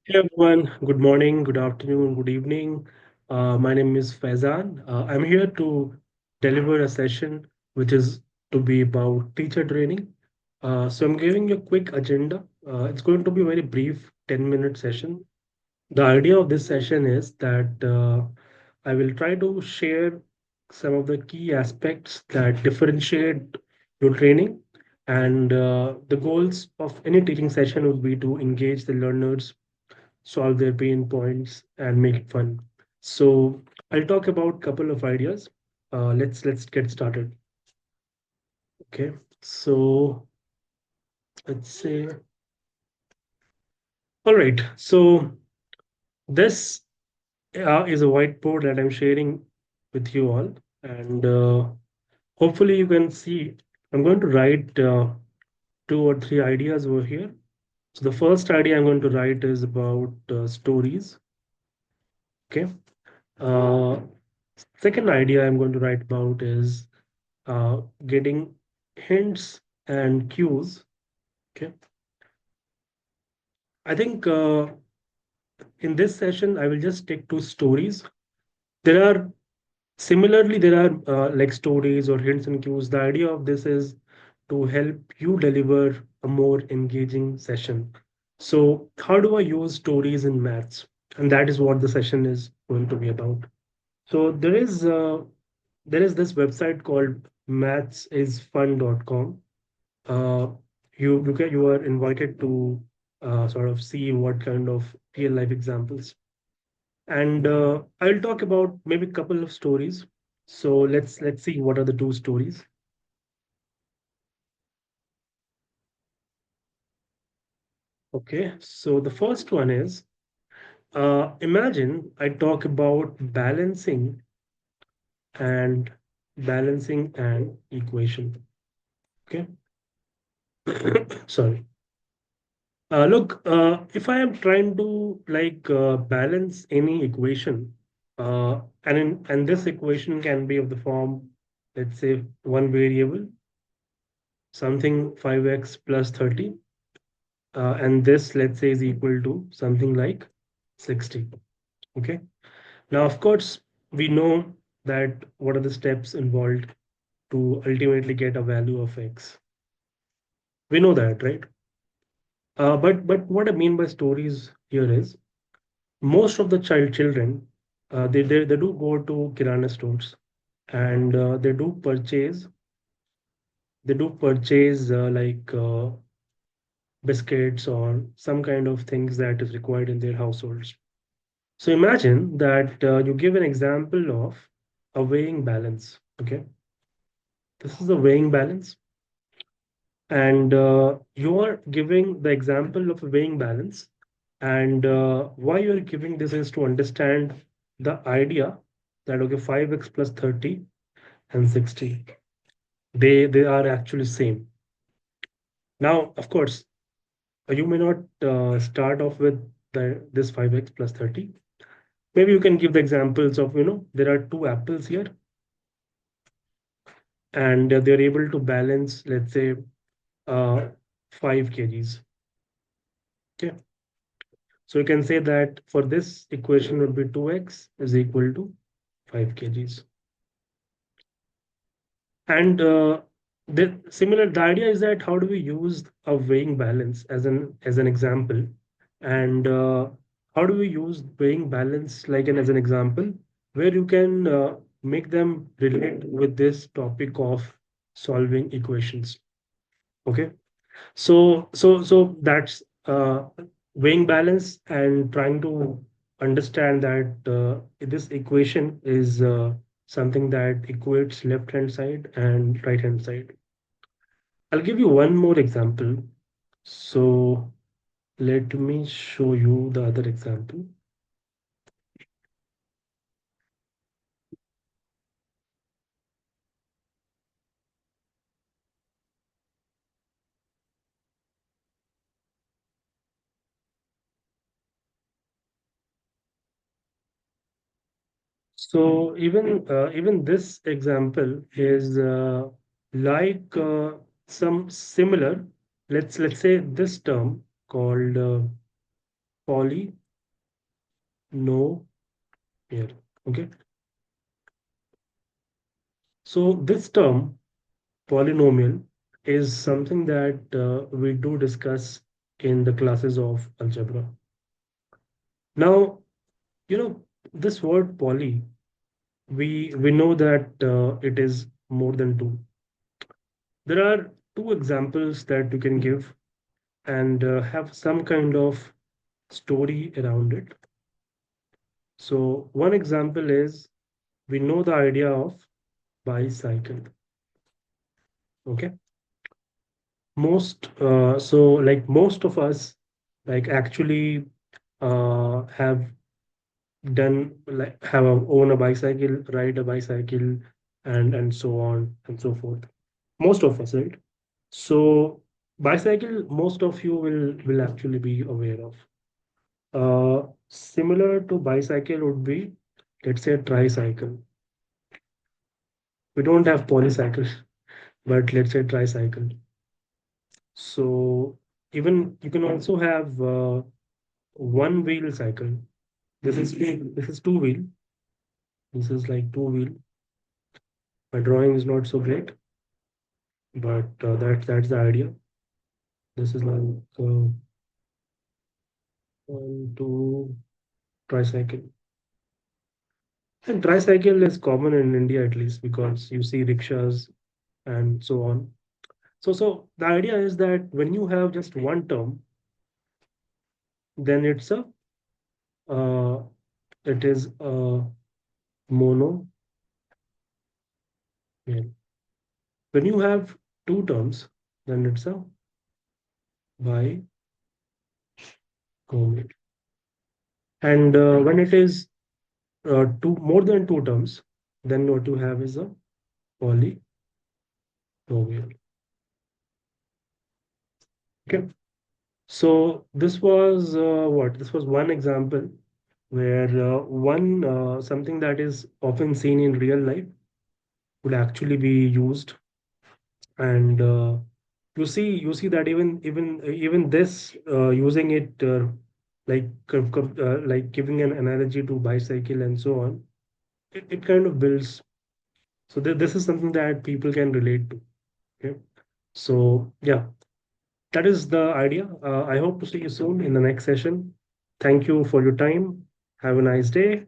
Hey everyone, good morning, good afternoon, good evening. My name is Faizan. I'm here to deliver a session which is to be about teacher training. So I'm giving you a quick agenda. It's going to be a very brief 10-minute session. The idea of this session is that I will try to share some of the key aspects that differentiate your training. And the goals of any teaching session would be to engage the learners, solve their pain points, and make it fun. So I'll talk about a couple of ideas. Let's get started. Okay. So let's say, all right. So this is a whiteboard that I'm sharing with you all, and hopefully you can see. I'm going to write two or three ideas over here. So the first idea I'm going to write is about stories. Okay. Uh, Second idea I'm going to write about is getting hints and cues. Okay. I think in this session, I will just stick to stories. There are similarly, there are like stories or hints and cues. The idea of this is to help you deliver a more engaging session. So, how do I use stories in maths? And that is what the session is going to be about. So, there is this website called mathsisfun.com. uh, you are invited to sort of see what kind of real life examples, and I'll talk about maybe a couple of stories. So let's see what are the two stories. Okay, so the first one is, imagine I talk about and balancing an equation. Okay. Sorry. Look, if I am trying to like balance any equation, and this equation can be of the form, let's say one variable, something 5x plus 30, and this, let's say, is equal to something like 60. Okay. Now, of course, we know that what are the steps involved to ultimately get a value of x. We know that, right? But what I mean by stories here is most of the children, they do go to kirana stores, and they do purchase like biscuits or some kind of things that is required in their households. So imagine that you give an example of a weighing balance. Okay, this is a weighing balance, and you are giving the example of a weighing balance. And why you are giving this is to understand the idea that okay, 5x plus 30 and 60, they are actually same. Now, of course, you may not start off with this 5x plus 30. Maybe you can give the examples of, there are two apples here, and they're able to balance, let's say, uh, 5 kgs. Okay. So you can say that for this equation would be 2x is equal to 5 kgs. And the idea is that how do we use a weighing balance as an example, and how do we use weighing balance like as an example where you can make them relate with this topic of solving equations. Okay. So that's weighing balance and trying to understand that this equation is something that equates left hand side and right hand side. I'll give you one more example. So let me show you the other example. So even this example is like some similar. Let's say this term called polynomial. Okay. So this term polynomial is something that we do discuss in the classes of algebra. Now, this word poly, we know that it is more than two. There are two examples that you can give and have some kind of story around it. So one example is we know the idea of bicycle. Okay. Most of us actually have done like own a bicycle, ride a bicycle, and so on and so forth. Most of us, right? So bicycle, most of you will actually be aware of. Similar to bicycle would be, let's say, tricycle. We don't have polycycle, but let's say tricycle. So even you can also have one wheel cycle. This is two wheel. This is like two wheel. My drawing is not so great, but that's the idea. This is like one, two, tricycle. And tricycle is common in India at least because you see rickshaws and so on. So the idea is that when you have just one term, then uh, it is a mono. When you have two terms, then it's a binomial. And when it is two more than two terms, then what you have is a polynomial. Okay. So this was what? This was one example where one something that is often seen in real life would actually be used, and you see that even this using it like giving an analogy to bicycle and so on, it kind of builds. So this is something that people can relate to. Okay. So yeah, that is the idea. I hope to see you soon in the next session. Thank you for your time. Have a nice day.